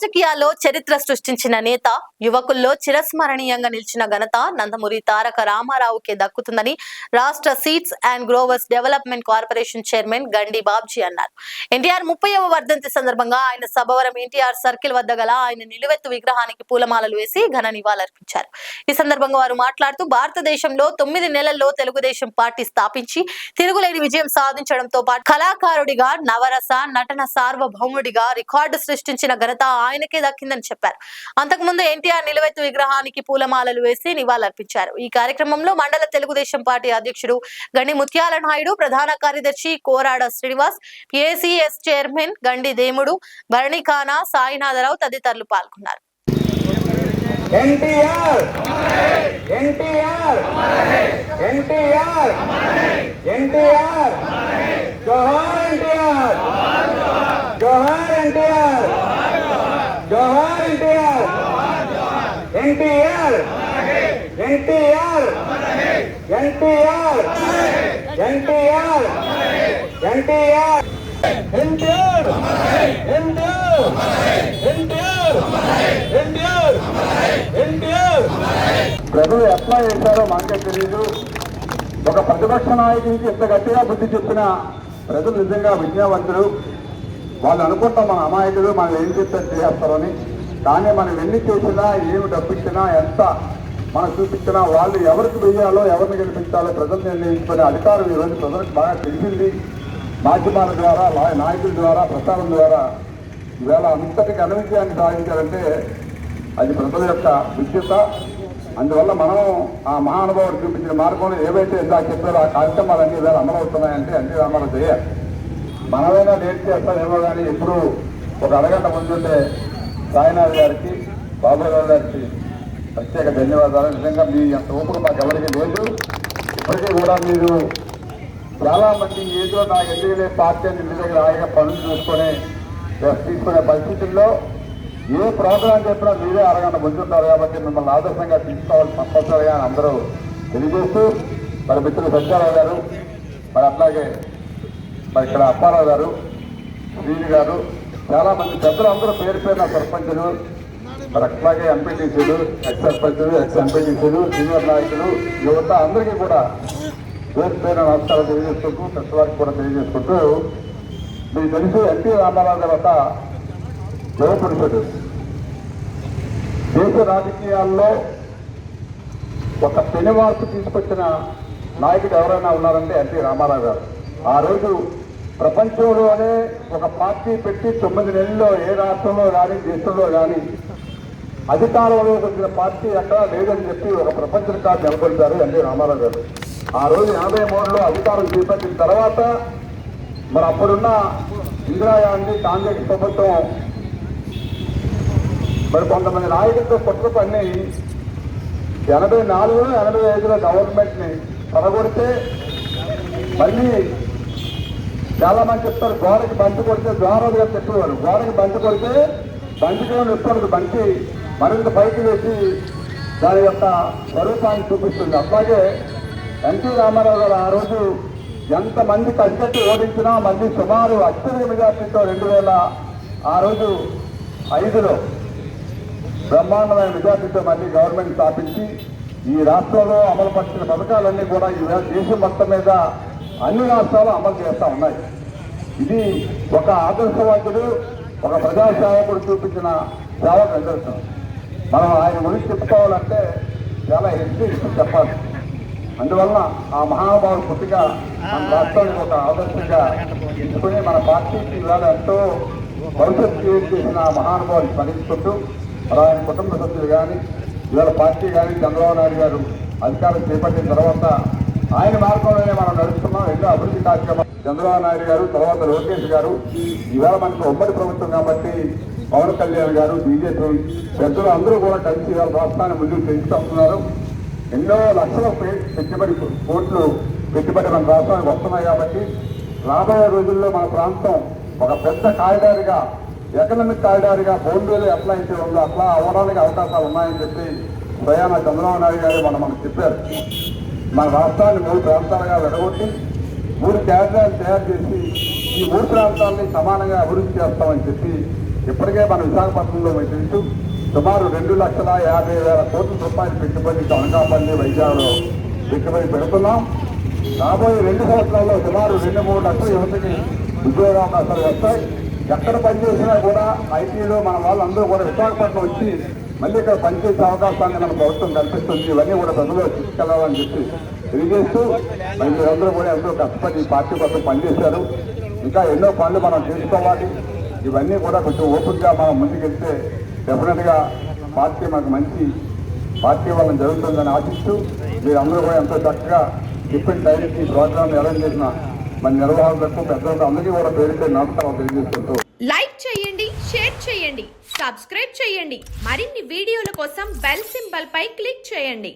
రాజకీయాల్లో చరిత్ర సృష్టించిన నేత, యువకుల్లో చిరస్మరణీయంగా నిలిచిన ఘనత నందమూరి తారక రామారావుకే దక్కుతుందని రాష్ట్ర seeds and growers development corporation chairman గండి బాబ్జీ అన్నారు. ఎన్టీఆర్ 30వ వర్ధంతి సందర్భంగా ఆయన సభవరం ఎన్టీఆర్ సర్కిల్ వద్ద గల ఆయన నిలువెత్తు విగ్రహానికి పూలమాలలు వేసి ఘన నివాళులర్పించారు. ఈ సందర్భంగా వారు మాట్లాడుతూ భారతదేశంలో 9 నెలల్లో తెలుగుదేశం పార్టీ స్థాపించి తిరుగులేని విజయం సాధించడంతో పాటు కళాకారుడిగా, నవరస నటన సార్వభౌముడిగా రికార్డు సృష్టించిన ఘనత ఆయనకే దక్కిందని చెప్పారు. అంతకుముందు ఎన్టీఆర్ నిలువెత్తు విగ్రహానికి పూలమాలలు వేసి నివాళులర్పించారు. ఈ కార్యక్రమంలో మండల తెలుగుదేశం పార్టీ అధ్యక్షుడు గండి ముత్యాల నాయుడు, ప్రధాన కార్యదర్శి కోరాడ శ్రీనివాస్, పిఏసిఎస్ చైర్మన్ గండి దేముడు, భరణిఖానా, సాయినాథరావు తదితరులు పాల్గొన్నారు. ఎన్టీఆర్ ఎన్టీఆర్ ఎన్టీఆర్ ఎన్టీఆర్ జోహార్ ఎన్టీఆర్ జోహార్ ఎన్టీఆర్ జోహార్ ఎన్టీఆర్ ఎన్టీఆర్ ఎన్టీఆర్ ఎన్టీఆర్ ఎన్టీఆర్ ఎన్టీఆర్ ఎన్టీఆర్ ఎన్టీఆర్ ఎన్టీఆర్ ఎన్టీఆర్ ఎన్టీఆర్ ప్రజలు ఎట్లా చేశారో మనకే తెలియదు. ఒక ప్రతిపక్ష నాయకునికి ఇంత గట్టిగా బుద్ధి చెప్పిన ప్రజలు నిజంగా విజ్ఞావంతులు. వాళ్ళు అనుకుంటాం మన అమాయకులు, మనం ఏం చెప్తే చేస్తారని. కానీ మనం ఎన్ని చేసినా, ఏమి డబ్బిచ్చినా, ఎంత మనం చూపించినా, వాళ్ళు ఎవరికి వెయ్యాలో, ఎవరిని గెలిపించాలో ప్రజలు నిర్ణయించుకునే అధికారం ఈరోజు ప్రజలకు బాగా తెలిసింది. మాధ్యమాల ద్వారా, నాయకుల ద్వారా, ప్రచారం ద్వారా ఈవేళ అంతటి ఘన విజయాన్ని సాధించారంటే అది ప్రజల యొక్క విద్యుత. అందువల్ల మనం ఆ మహానుభావుడు చూపించిన మార్గంలో ఏవైతే ఇందాక చెప్పారో ఆ కార్యక్రమాలన్నీ ఈవేళ అమలవుతున్నాయంటే ఎన్టీ రామారావు చేయాలి. మనమైనా లేట్ చేస్తామేమో కానీ ఎప్పుడు ఒక అరగంట ముందుంటే సాయినాథ్ గారికి, బాబురావు గారికి ప్రత్యేక ధన్యవాదాలు. నిజంగా మీ అంత ఓపిక మాకు ఎవరికి లేదు. ఇప్పటికీ కూడా మీరు చాలా మంది ఏదో నాకు ఎందుకులే పార్టీ అని మీ దగ్గర హాయిగా పనులు తీసుకునే పరిస్థితుల్లో ఏ ప్రోగ్రాం చెప్పినా మీరే అరగంట ముందుంటారు. కాబట్టి మిమ్మల్ని ఆదర్శంగా తీసుకోవాల్సి తప్పనిసరిగా అందరూ తెలియజేస్తూ, మరి మిత్రులు సత్యారావు గారు, మరి అట్లాగే మరి ఇక్కడ అప్పారావు గారు, శ్రీని గారు, చాలా మంది పెద్దలు అందరూ పేరు పేరున సర్పంచులు, మరి అట్లాగే ఎంపీటీసీలు, ఎక్స్ సర్పంచులు, ఎక్స్ ఎంపీటీసీలు, సీనియర్ నాయకులు, యువత అందరికీ కూడా పేరు పేరున నమస్కారం తెలియజేసుకుంటూ, పెద్దవారికి కూడా తెలియజేసుకుంటూ, మీకు తెలుసు ఎన్టీ రామారావు గారు ఒక యువపురుషుడు. దేశ రాజకీయాల్లో ఒక పెనుమార్పు తీసుకొచ్చిన నాయకుడు ఎవరైనా ఉన్నారంటే ఎన్టీ రామారావు గారు. ఆ రోజు ప్రపంచంలోనే ఒక పార్టీ పెట్టి 9 నెలల్లో ఏ రాష్ట్రంలో కానీ, దేశంలో కానీ అధికారంలోకి వచ్చిన పార్టీ ఎక్కడా లేదని చెప్పి ఒక ప్రపంచ రికార్డు నెలకొల్పారు ఎన్టీ రామారావు గారు. ఆ రోజు 83లో అధికారం చేపట్టిన తర్వాత మరి అప్పుడున్న ఇందిరాగాంధీ కాంగ్రెస్ ప్రభుత్వం మరి కొంతమంది నాయకులతో కుట్ర పన్ని 84, 85లో గవర్నమెంట్ని పడగొడితే మళ్ళీ చాలా మంది చెప్తారు గోడకి బంతి కొడితే ద్వారాలు గారు చెప్పేవారు. గోడకి బంతి కొడితే బంతికేమో ఇస్తుంది, బంతి మరింత పైకి వేసి దాని యొక్క స్వరూపాన్ని చూపిస్తుంది. అట్లాగే ఎన్టీ రామారావు గారు ఆ రోజు ఎంతమంది కష్టపెట్టి ఓడించినా మళ్ళీ సుమారు అత్యధిక మెజార్టీతో 2005లో బ్రహ్మాండమైన మెజార్టీతో మళ్ళీ గవర్నమెంట్ స్థాపించి ఈ రాష్ట్రంలో అమలు పరిచిన పథకాలన్నీ కూడా ఈ దేశం మొత్తం మీద అన్ని రాష్ట్రాలు అమలు చేస్తూ ఉన్నాయి. ఇది ఒక ఆదర్శవంతుడు, ఒక ప్రజాసేవకుడు చూపించిన సేవకు నిదర్శనం. మనం ఆయన గురించి చెప్పుకోవాలంటే చాలా ఎక్కువ చెప్పాలి. అందువలన ఆ మహానుభావుడు పుట్టిగా మన రాష్ట్రానికి ఒక ఆదర్శంగా ఎంచుకుని మన పార్టీకి ఇవాళ ఎంతో భవిష్యత్తు క్రియేట్ చేసిన ఆ మహానుభావులు స్మరించుకుంటూ, మరి ఆయన కుటుంబ సభ్యులు కానీ, ఇవాళ పార్టీ కానీ, చంద్రబాబు నాయుడు గారు అధికారం చేపట్టిన తర్వాత ఆయన మార్గంలోనే మనం నడుస్తున్నాం. ఎన్నో అభివృద్ధి కార్యక్రమాలు చంద్రబాబు నాయుడు గారు, తర్వాత లోకేష్ గారు, ఈవేళ మనకు ఉమ్మడి ప్రభుత్వం కాబట్టి పవన్ కళ్యాణ్ గారు, బీజేపీ పెద్దలు అందరూ కూడా కలిసి ఇవాళ రాష్ట్రాన్ని ముందుకు తెలుసుకుంటున్నారు. ఎన్నో లక్షల కోట్లు పెట్టుబడి మన రాష్ట్రానికి వస్తున్నాయి. కాబట్టి రాబోయే రోజుల్లో మన ప్రాంతం ఒక పెద్ద కారిడార్గా, ఎకనామిక్ కారిడార్గా బౌండరీలు ఎట్లా అయితే ఉందో అట్లా అవ్వడానికి అవకాశాలు ఉన్నాయని చెప్పి స్వయాన చంద్రబాబు నాయుడు గారు మనకు చెప్పారు. మన రాష్ట్రాన్ని 3 ప్రాంతాలుగా విడగొట్టి 3 క్యారిడార్లు తయారు చేసి ఈ 3 ప్రాంతాలని సమానంగా అభివృద్ధి చేస్తామని చెప్పి ఇప్పటికే మన విశాఖపట్నంలో తెలుసు సుమారు 2,50,000 కోట్ల రూపాయలు పెట్టుబడికి అనకాపల్లి వైజాగ్లో పెట్టుబడి పెడుతున్నాం. రాబోయే 2 సంవత్సరాల్లో సుమారు 2-3 లక్షల యువతకి ఉద్యోగావకాశాలు వస్తాయి. ఎక్కడ పనిచేసినా కూడా ఐటీలో మన వాళ్ళందరూ కూడా విశాఖపట్నం వచ్చి మళ్ళీ ఇక్కడ పనిచేసే అవకాశాన్ని మన ప్రభుత్వం కల్పిస్తుంది. ఇవన్నీ కూడా ప్రజలు తీసుకెళ్లాలని చెప్పి తెలియజేస్తూ మరి మీరందరూ కూడా ఎంతో కష్టపడి ఈ పార్టీ కోసం పనిచేశారు. ఇంకా ఎన్నో పనులు మనం చేసుకోవాలి. ఇవన్నీ కూడా కొంచెం ఓపికగా మనం ముందుకెళ్తే డెఫినెట్గా పార్టీ మనకు మంచి పార్టీ వల్ల జరుగుతుందని ఆశిస్తూ మీరందరూ కూడా ఎంతో చక్కగా డిఫరెంట్ టైంకి ప్రోగ్రామ్ అరేంజ్ చేసిన మన నిర్వాహకులకు పెద్దలకు అందరికీ కూడా పేరుపై నమస్కారం తెలియజేస్తుంటూ లైక్ చేయండి, షేర్ చేయండి, సబ్స్క్రైబ్ చేయండి. మరిన్ని వీడియోల కోసం బెల్ సింబల్ పై క్లిక్ చేయండి.